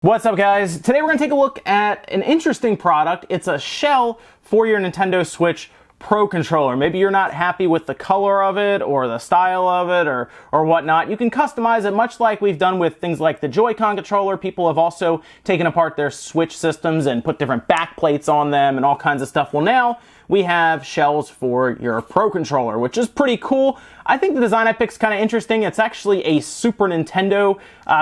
What's up, guys? Today we're going to take a look at an interesting product. It's a shell for your Nintendo Switch Pro Controller. Maybe you're not happy with the color of it or the style of it or whatnot. You can customize it much like we've done with things like the Joy-Con controller. People have also taken apart their Switch systems and put different back plates on them and all kinds of stuff. Well, now we have shells for your Pro Controller, which is pretty cool. I think the design I picked is kind of interesting. It's actually a Super Nintendo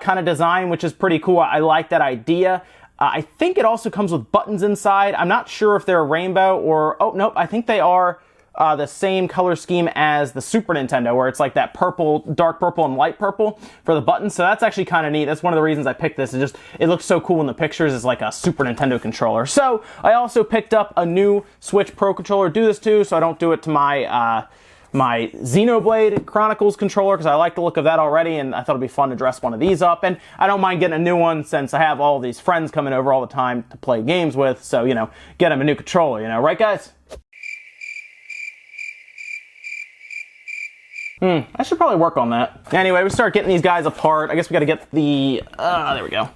kind of design, which is pretty cool. I like that idea. I think it also comes with buttons inside. I'm not sure if they're rainbow or... Oh, nope, I think they are the same color scheme as the Super Nintendo, where it's like that purple, dark purple and light purple for the buttons. So that's actually kind of neat. That's one of the reasons I picked this. It looks so cool in the pictures. It's like a Super Nintendo controller. So I also picked up a new Switch Pro controller to do this to, so I don't do it to my my Xenoblade Chronicles controller, because I like the look of that already, and I thought it'd be fun to dress one of these up. And I don't mind getting a new one since I have all these friends coming over all the time to play games with, so, you know, get them a new controller, you know, right, guys? I should probably work on that. Anyway, we start getting these guys apart. I guess we gotta get the, there we go.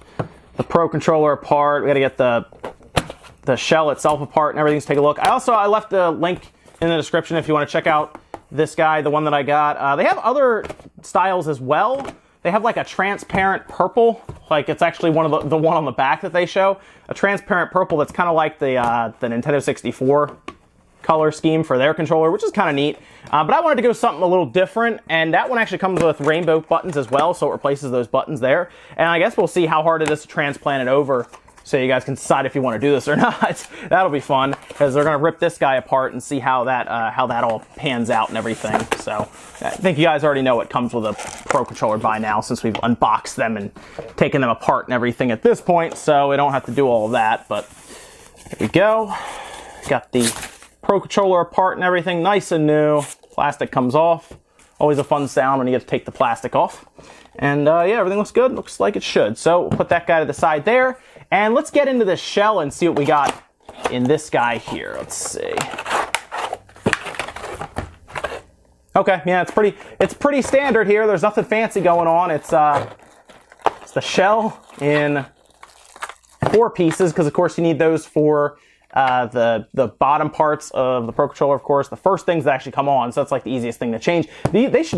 The Pro Controller apart. We gotta get the shell itself apart and everything to take a look. I left the link in the description if you want to check out this guy, the one that I got. They have other styles as well. They have like a transparent purple, like it's actually one of the one on the back that they show. A transparent purple that's kind of like the Nintendo 64 color scheme for their controller, which is kind of neat. But I wanted to go something a little different, and that one actually comes with rainbow buttons as well, so it replaces those buttons there. And I guess we'll see how hard it is to transplant it over, so you guys can decide if you want to do this or not. That'll be fun, because they're going to rip this guy apart and see how that all pans out and everything. So I think you guys already know what comes with a Pro Controller by now, since we've unboxed them and taken them apart and everything at this point, so we don't have to do all of that. But there we go. Got the Pro Controller apart and everything, nice and new. Plastic comes off. Always a fun sound when you get to take the plastic off. And yeah, everything looks good. Looks like it should. So we'll put that guy to the side there. And let's get into the shell and see what we got in this guy here. Let's see. Okay, yeah, it's pretty standard here. There's nothing fancy going on. It's the shell in 4 pieces, because of course you need those for the bottom parts of the Pro Controller, of course, the first things that actually come on, so that's like the easiest thing to change.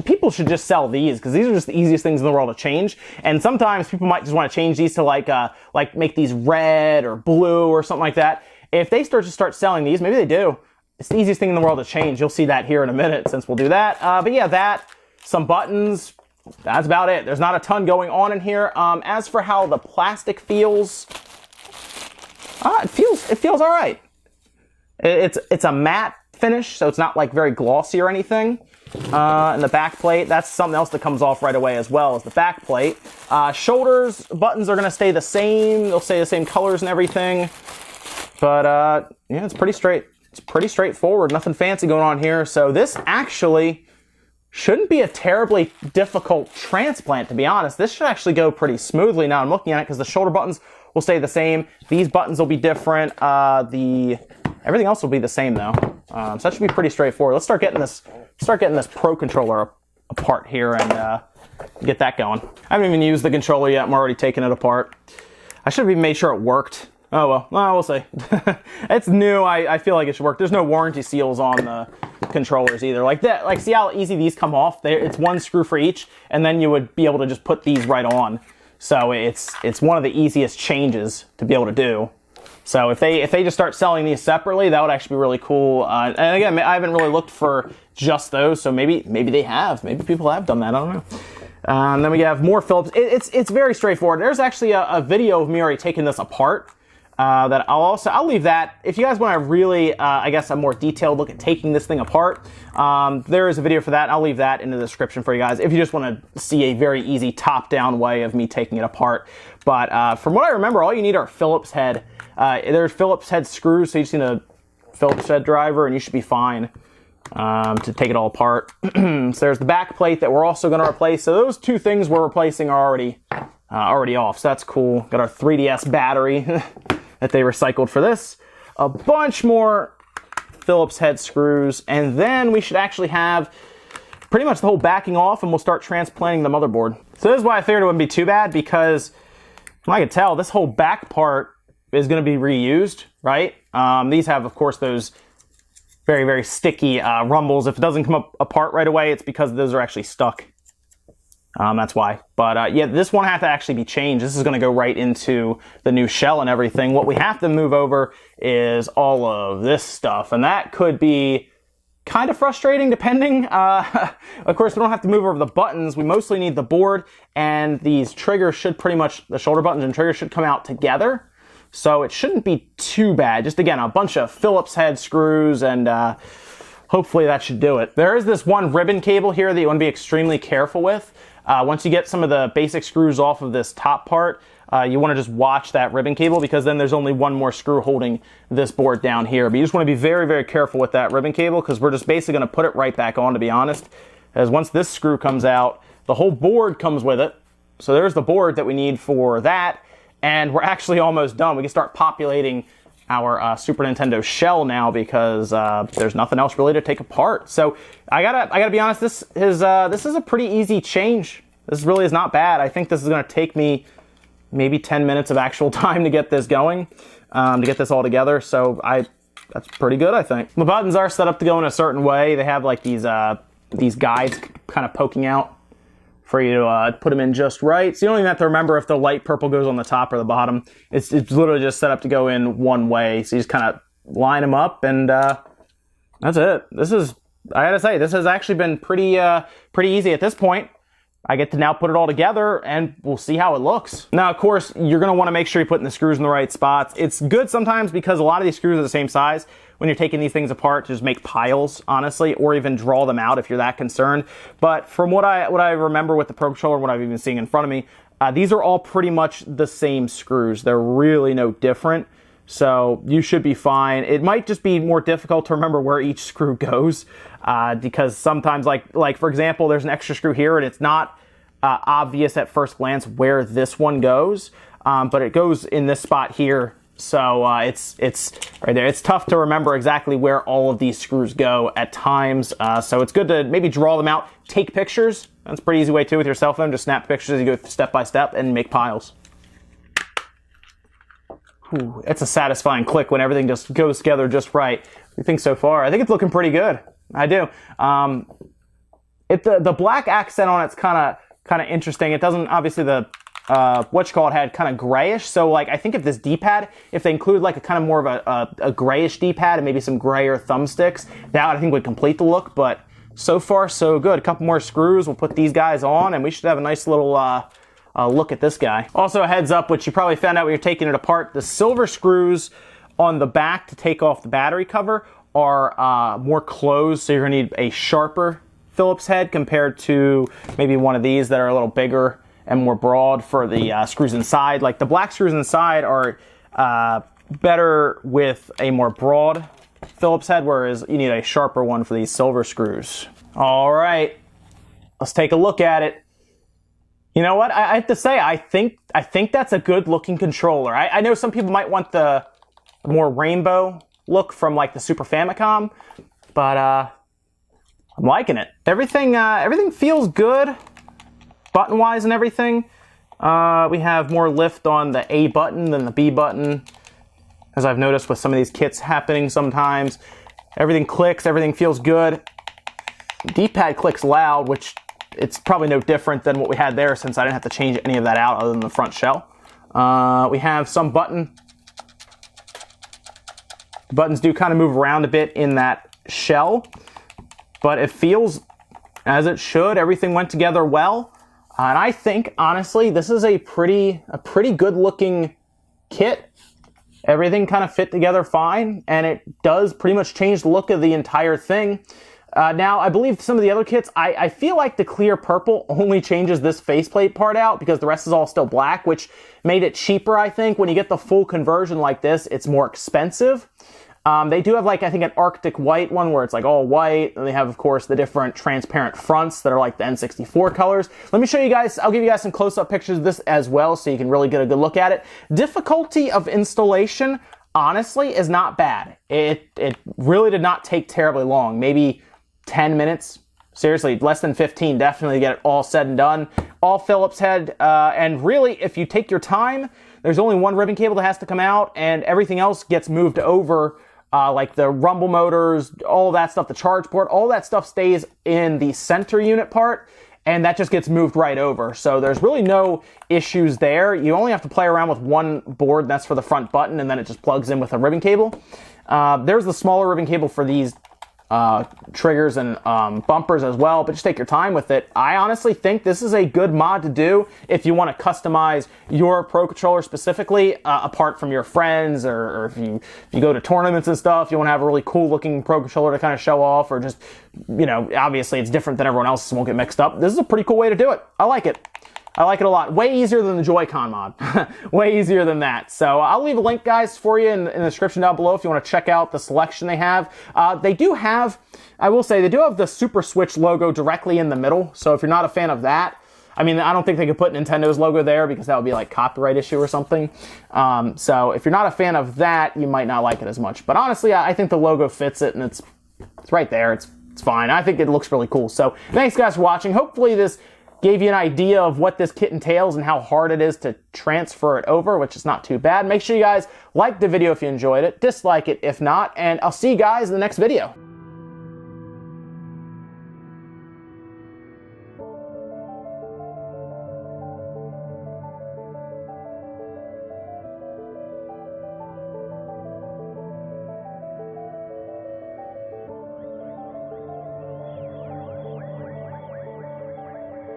People should just sell these, because these are just the easiest things in the world to change. And sometimes people might just want to change these to like make these red or blue or something like that. If they start selling these, maybe they do. It's the easiest thing in the world to change. You'll see that here in a minute, since we'll do that. But yeah, some buttons, that's about it. There's not a ton going on in here. As for how the plastic feels, it feels all right. It's a matte finish, so it's not like very glossy or anything. And the back plate, that's something else that comes off right away as well as the back plate. Shoulders, buttons are going to stay the same. They'll stay the same colors and everything. But yeah, it's pretty straightforward. Nothing fancy going on here. So this actually shouldn't be a terribly difficult transplant, to be honest. This should actually go pretty smoothly now I'm looking at it, because the shoulder buttons will stay the same. These buttons will be different. Everything else will be the same though. So that should be pretty straightforward. Let's start getting this Pro Controller apart here and get that going. I haven't even used the controller yet. I'm already taking it apart. I should have even made sure it worked. Oh well, we'll see. It's new. I feel like it should work. There's no warranty seals on the controllers either. Like that. Like, see how easy these come off? It's one screw for each, and then you would be able to just put these right on. So it's one of the easiest changes to be able to do. So if they just start selling these separately, that would actually be really cool. And again, I haven't really looked for just those, so maybe they have. Maybe people have done that. I don't know. And then we have more Phillips. It's very straightforward. There's actually a video of me already taking this apart. That I'll leave that. If you guys want to really, I guess, a more detailed look at taking this thing apart, there is a video for that. I'll leave that in the description for you guys if you just want to see a very easy top-down way of me taking it apart. But from what I remember, all you need are Phillips head. There's Phillips head screws, so you just need a Phillips head driver, and you should be fine to take it all apart. So there's the back plate that we're also going to replace. So those 2 things we're replacing are already off. So that's cool. Got our 3DS battery that they recycled for this. A bunch more Phillips head screws, and then we should actually have pretty much the whole backing off, and we'll start transplanting the motherboard. So this is why I figured it wouldn't be too bad, because I can tell this whole back part is going to be reused, right? These have, of course, those very, very sticky rumbles. If it doesn't come apart right away, it's because those are actually stuck. That's why. But yeah, this one has to actually be changed. This is going to go right into the new shell and everything. What we have to move over is all of this stuff, and that could be kind of frustrating depending. Of course, we don't have to move over the buttons. We mostly need the board, and these triggers should pretty much, the shoulder buttons and triggers should come out together. So it shouldn't be too bad. Just again, a bunch of Phillips head screws, and hopefully that should do it. There is this one ribbon cable here that you want to be extremely careful with. Once you get some of the basic screws off of this top part, you want to just watch that ribbon cable, because then there's only one more screw holding this board down here. But you just want to be very, very careful with that ribbon cable, because we're just basically going to put it right back on, to be honest. As once this screw comes out, the whole board comes with it. So there's the board that we need for that. And we're actually almost done. We can start populating our Super Nintendo shell now, because there's nothing else really to take apart. So I gotta be honest, this is a pretty easy change. This really is not bad. I think this is gonna take me maybe 10 minutes of actual time to get this going, to get this all together. So that's pretty good, I think. The buttons are set up to go in a certain way. They have like these guides kind of poking out for you to put them in just right. So you don't even have to remember if the light purple goes on the top or the bottom. It's literally just set up to go in one way. So you just kind of line them up, and that's it. I gotta say, this has actually been pretty easy at this point. I get to now put it all together, and we'll see how it looks. Now, of course, you're gonna wanna make sure you're putting the screws in the right spots. It's good sometimes because a lot of these screws are the same size. When you're taking these things apart, to just make piles, honestly, or even draw them out if you're that concerned. But from what I remember with the Pro Controller, what I've even seen in front of me, these are all pretty much the same screws. They're really no different. So you should be fine. It might just be more difficult to remember where each screw goes, because sometimes, like for example, there's an extra screw here, and it's not obvious at first glance where this one goes, but it goes in this spot here. So it's right there. It's tough to remember exactly where all of these screws go at times. So it's good to maybe draw them out, take pictures. That's a pretty easy way too with your cell phone. Just snap pictures as you go step by step and make piles. Whew, it's a satisfying click when everything just goes together just right. What do you think so far? I think it's looking pretty good. I do. The black accent on it's kind of interesting. It doesn't, obviously the had kind of grayish. So like, I think if this D-pad, if they include like a kind of more of a grayish D-pad and maybe some grayer thumbsticks, that I think would complete the look. But so far so good. A couple more screws. We'll put these guys on, and we should have a nice little look at this guy. Also, a heads up, which you probably found out when you're taking it apart, the silver screws on the back to take off the battery cover are more closed, so you're gonna need a sharper Phillips head compared to maybe one of these that are a little bigger and more broad for the screws inside. Like the black screws inside are better with a more broad Phillips head, whereas you need a sharper one for these silver screws. All right, let's take a look at it. You know what? I have to say, I think that's a good looking controller. I know some people might want the more rainbow look from like the Super Famicom, but I'm liking it. Everything feels good, button-wise and everything. We have more lift on the A button than the B button, as I've noticed with some of these kits happening sometimes. Everything clicks, everything feels good. D-pad clicks loud, which it's probably no different than what we had there, since I didn't have to change any of that out other than the front shell. We have some buttons do kind of move around a bit in that shell, but it feels as it should. Everything went together well. And I think, honestly, this is a pretty good looking kit. Everything kind of fit together fine, and it does pretty much change the look of the entire thing. Now, I believe some of the other kits, I feel like the clear purple only changes this faceplate part out, because the rest is all still black, which made it cheaper, I think. When you get the full conversion like this, it's more expensive. They do have, like, I think an Arctic white one where it's like all white, and they have, of course, the different transparent fronts that are like the N64 colors. Let me show you guys, I'll give you guys some close-up pictures of this as well, so you can really get a good look at it. Difficulty of installation, honestly, is not bad. It really did not take terribly long, maybe 10 minutes. Seriously, less than 15, definitely get it all said and done. All Phillips head, and really, if you take your time, there's only one ribbon cable that has to come out, and everything else gets moved over. Like the rumble motors, all that stuff, the charge port, all that stuff stays in the center unit part, and that just gets moved right over. So there's really no issues there. You only have to play around with one board, and that's for the front button, and then it just plugs in with a ribbon cable. There's the smaller ribbon cable for these triggers and bumpers as well, but just take your time with it. I honestly think this is a good mod to do if you want to customize your Pro Controller specifically, apart from your friends, or if you go to tournaments and stuff, you want to have a really cool looking Pro Controller to kind of show off, or just, you know, obviously it's different than everyone else's, won't get mixed up. This is a pretty cool way to do it. I like it. I like it a lot. Way easier than the Joy-Con mod. Way easier than that. So I'll leave a link, guys, for you in the description down below if you want to check out the selection they have. They do have, I will say, they do have the Super Switch logo directly in the middle. So if you're not a fan of that, I mean, I don't think they could put Nintendo's logo there because that would be like copyright issue or something. So if you're not a fan of that, you might not like it as much. But honestly, I think the logo fits it, and it's right there. It's fine. I think it looks really cool. So thanks, guys, for watching. Hopefully this gave you an idea of what this kit entails and how hard it is to transfer it over, which is not too bad. Make sure you guys like the video if you enjoyed it, dislike it if not, and I'll see you guys in the next video.